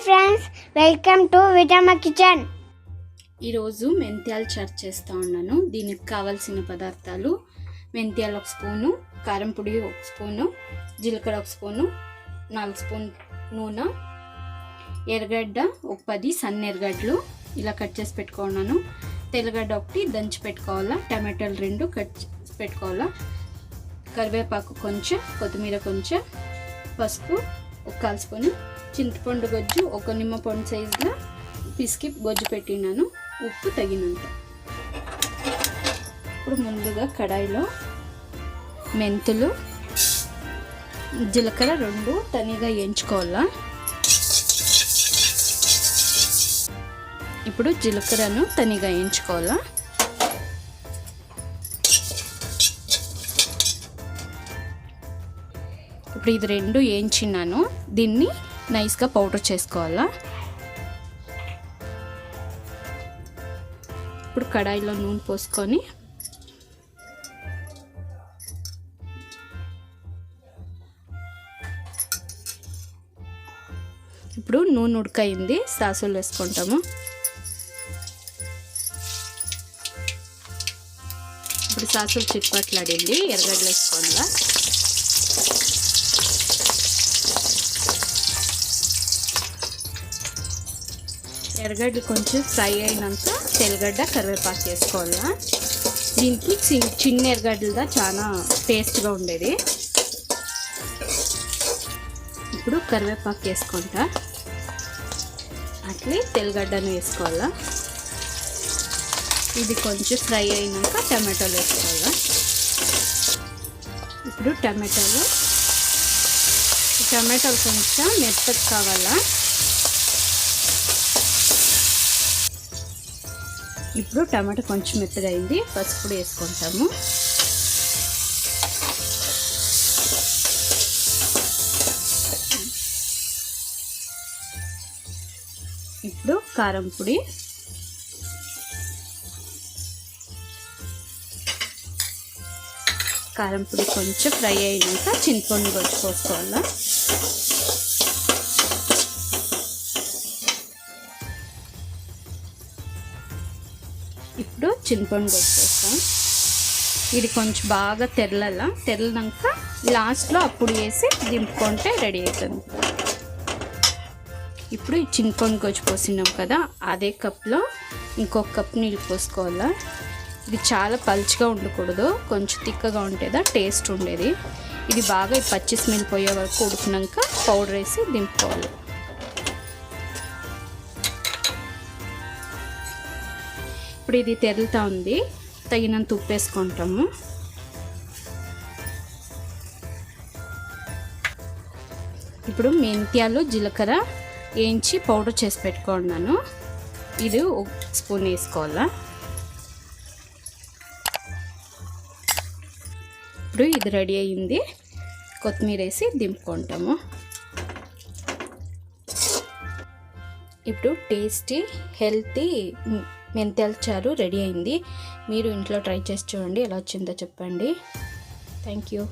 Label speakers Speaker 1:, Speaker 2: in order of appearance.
Speaker 1: Friends, welcome to Vijamma kitchen.
Speaker 2: ఈరోజు మెంత్యాలు చారు చేస్తూ ఉన్నాను. దీనికి కావాల్సిన పదార్థాలు: మెంత్యాలు 1 స్పూను, కారం పొడి 1 స్పూను, జీలకర్ర 1 స్పూను, 4 స్పూన్ నూనె, ఎర్రగడ్డ 10 సన్న ఎర్రగడ్డలు ఇలా కట్ చేసి పెట్టుకున్నాను. తెల్లగడ్డ 1 దంచి పెట్టుకోవాలా, టమాటాలు 2 కట్ చేసి పెట్టుకోవాలా, కరివేపాకు కొంచెం, కొత్తిమీర కొంచెం, పసుపు 1/4 స్పూను, చింతపండు గొజ్జు 1 నిమ్మపండు సైజులో పిసికి గొజ్జు పెట్టినాను, ఉప్పు తగినంత. ఇప్పుడు ముందుగా కడాయిలో మెంతులు, జీలకర్ర 2 తనిగా వేయించుకోవాలా. ఇప్పుడు జీలకర్రను తనిగా వేయించుకోవాలా. ఇప్పుడు ఇది 2 వేయించినాను. దీన్ని నైస్గా పౌడర్ చేసుకోవాలా. ఇప్పుడు కడాయిలో నూనె పోసుకొని ఇప్పుడు నూనె ఉడకయింది, సాసులు వేసుకుంటాము. ఇప్పుడు సాసులు చిట్పట్లాడింది, ఎర్రగడ్డలు వేసుకోవాలా. ఎర్రగడ్డలు కొంచెం ఫ్రై అయినాక తెల్లగడ్డ కరివేపాకు వేసుకోవాలా. దీనికి చిన్న ఎర్రగడ్డలుగా చాలా టేస్ట్గా ఉండేది. ఇప్పుడు కరివేపాకు వేసుకుంటా, అట్లే తెల్లగడ్డను వేసుకోవాలా. ఇది కొంచెం ఫ్రై అయినాక టమాటాలు వేసుకోవాలా. ఇప్పుడు టమాటాలు కొంచెం మెత్తగా కావాలా. ఇప్పుడు టమాటా కొంచెం మెత్తగా అయింది, పసుపు వేసుకుంటాము. ఇప్పుడు కారం పొడి, కొంచెం ఫ్రై అయినాక చింతపండు గొజ్జు పోసుకోవాలా. ఇప్పుడు చింతపండు గొజ్జు పోస్తాం. ఇది కొంచెం బాగా తెరలినాక లాస్ట్లో అప్పుడు వేసి దింపుకుంటే రెడీ అవుతుంది. ఇప్పుడు ఈ చింతపండు గొజ్జు పోసినాం కదా, అదే కప్లో ఇంకొక కప్ నీళ్ళు పోసుకోవాలా. ఇది చాలా పల్చగా ఉండకూడదు, కొంచెం తిక్కగా ఉంటేదా టేస్ట్ ఉండేది. ఇది బాగా ఈ పచ్చి స్మెల్ పోయే వరకు ఉడికినాక పౌడర్ వేసి దింపుకోవాలి. ఇప్పుడు ఇది తెరులుతూ ఉంది, తగినంత ఉప్పు వేసుకుంటాము. ఇప్పుడు మెంత్యాలు జీలకర్ర వేయించి పౌడర్ చేసి పెట్టుకున్నాను, ఇది 1 స్పూన్ వేసుకోవాలా. ఇప్పుడు ఇది రెడీ అయ్యింది, కొత్తిమీర వేసి దింపుకుంటాము. ఇప్పుడు టేస్టీ హెల్తీ మెంత్యాల చారు రెడీ అయింది. మీరు ఇంట్లో ట్రై చేసి చూడండి, ఎలా వచ్చిందో చెప్పండి. Thank you.